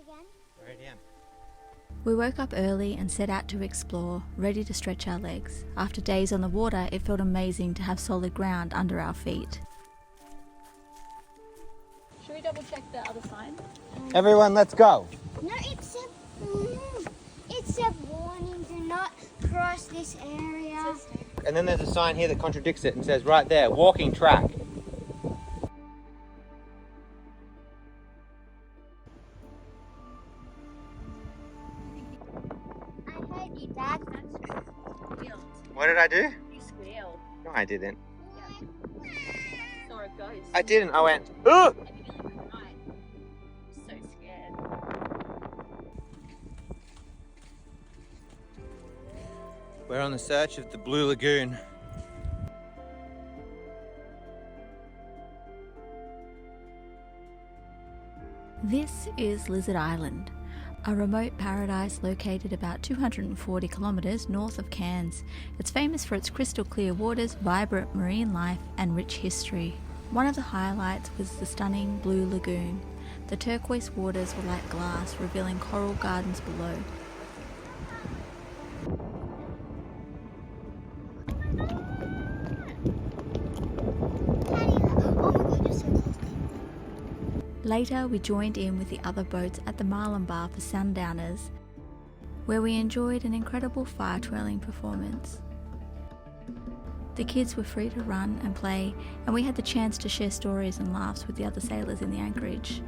Right again. We woke up early and set out to explore, ready to stretch our legs. After days on the water, it felt amazing to have solid ground under our feet. Should we double check the other sign? Everyone, let's go. No, it's a warning, do not cross this area. And then there's a sign here that contradicts it and says right there, walking track. I heard you, Dad. What did I do? You squealed. No, I didn't. Saw a ghost. I didn't. I went, ugh! So scared. We're on the search of the Blue Lagoon. This is Lizard Island, a remote paradise located about 240 kilometres north of Cairns. It's famous for its crystal clear waters, vibrant marine life and rich history. One of the highlights was the stunning Blue Lagoon. The turquoise waters were like glass, revealing coral gardens below. Later, we joined in with the other boats at the Marlin Bar for sundowners, where we enjoyed an incredible fire twirling performance. The kids were free to run and play, and we had the chance to share stories and laughs with the other sailors in the anchorage.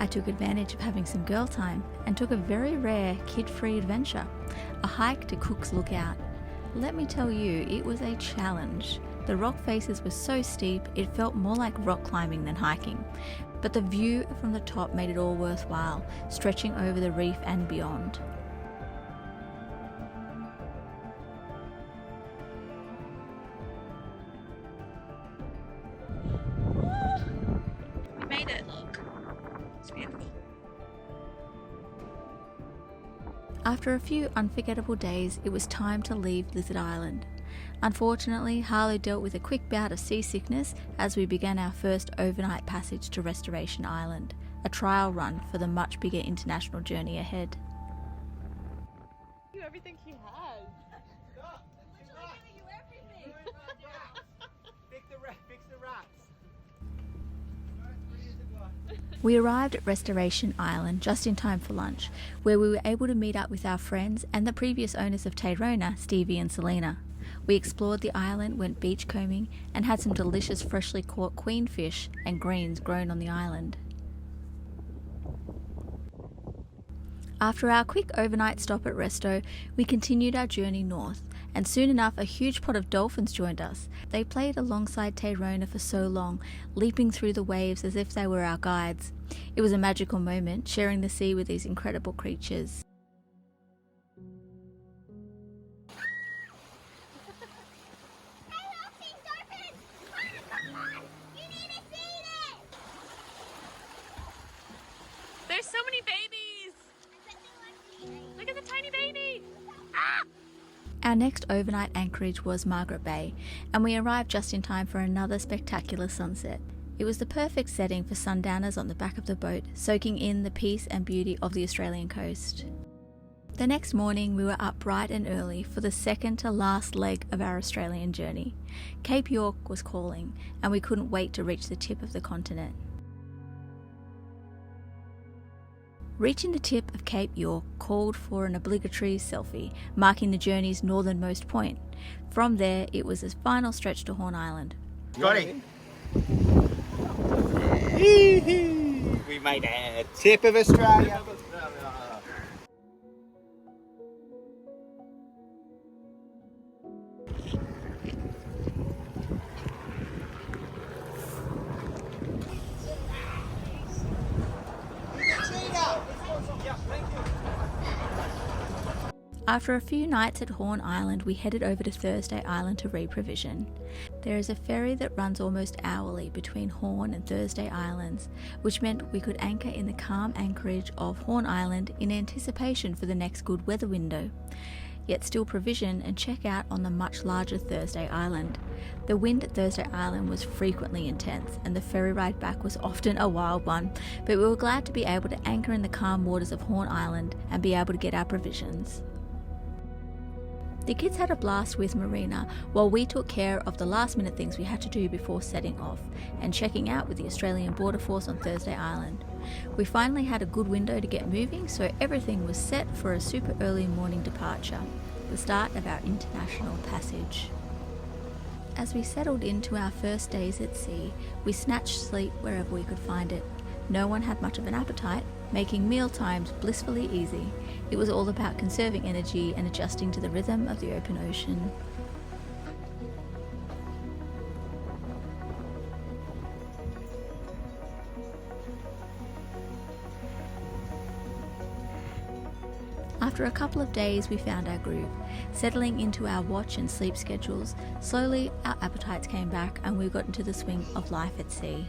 I took advantage of having some girl time and took a very rare kid-free adventure, a hike to Cook's Lookout. Let me tell you, it was a challenge. The rock faces were so steep, it felt more like rock climbing than hiking. But the view from the top made it all worthwhile, stretching over the reef and beyond. We made it, look. It's beautiful. After a few unforgettable days, it was time to leave Lizard Island. Unfortunately, Harlow dealt with a quick bout of seasickness as we began our first overnight passage to Restoration Island, a trial run for the much bigger international journey ahead. Everything he has. Stop! He's giving you everything. Fix the rats. We arrived at Restoration Island just in time for lunch, where we were able to meet up with our friends and the previous owners of Tayrona, Stevie and Selena. We explored the island, went beachcombing, and had some delicious freshly caught queenfish and greens grown on the island. After our quick overnight stop at Resto, we continued our journey north, and soon enough a huge pod of dolphins joined us. They played alongside Tayrona for so long, leaping through the waves as if they were our guides. It was a magical moment, sharing the sea with these incredible creatures. There's so many babies. Look at the tiny baby. Ah! Our next overnight anchorage was Margaret Bay, and we arrived just in time for another spectacular sunset. It was the perfect setting for sundowners on the back of the boat, soaking in the peace and beauty of the Australian coast. The next morning we were up bright and early for the second to last leg of our Australian journey. Cape York was calling, and we couldn't wait to reach the tip of the continent. Reaching the tip of Cape York called for an obligatory selfie, marking the journey's northernmost point. From there, it was the final stretch to Horn Island. Scotty! We made a tip of Australia. After a few nights at Horn Island, we headed over to Thursday Island to reprovision. There is a ferry that runs almost hourly between Horn and Thursday Islands, which meant we could anchor in the calm anchorage of Horn Island in anticipation for the next good weather window, yet still provision and check out on the much larger Thursday Island. The wind at Thursday Island was frequently intense, and the ferry ride back was often a wild one, but we were glad to be able to anchor in the calm waters of Horn Island and be able to get our provisions. The kids had a blast with Marina while we took care of the last minute things we had to do before setting off and checking out with the Australian Border Force on Thursday Island. We finally had a good window to get moving, so everything was set for a super early morning departure, the start of our international passage. As we settled into our first days at sea, we snatched sleep wherever we could find it. No one had much of an appetite, making meal times blissfully easy. It was all about conserving energy and adjusting to the rhythm of the open ocean. After a couple of days, we found our groove. Settling into our watch and sleep schedules, slowly our appetites came back and we got into the swing of life at sea.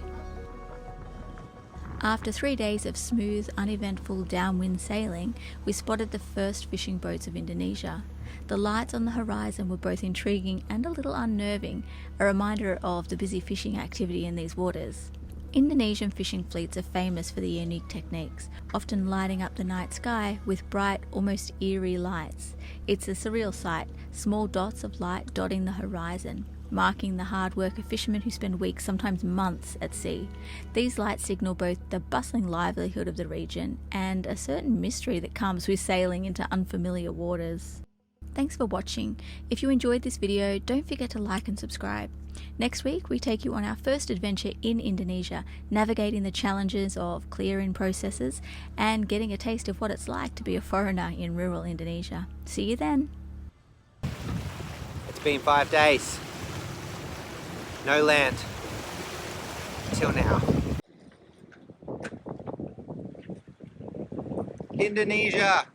After 3 days of smooth, uneventful downwind sailing, we spotted the first fishing boats of Indonesia. The lights on the horizon were both intriguing and a little unnerving, a reminder of the busy fishing activity in these waters. Indonesian fishing fleets are famous for their unique techniques, often lighting up the night sky with bright, almost eerie lights. It's a surreal sight, small dots of light dotting the horizon, marking the hard work of fishermen who spend weeks, sometimes months, at sea. These lights signal both the bustling livelihood of the region and a certain mystery that comes with sailing into unfamiliar waters. Thanks for watching. If you enjoyed this video, don't forget to like and subscribe. Next week, we take you on our first adventure in Indonesia, navigating the challenges of clearing processes and getting a taste of what it's like to be a foreigner in rural Indonesia. See you then. It's been 5 days. No land. Till now. Indonesia!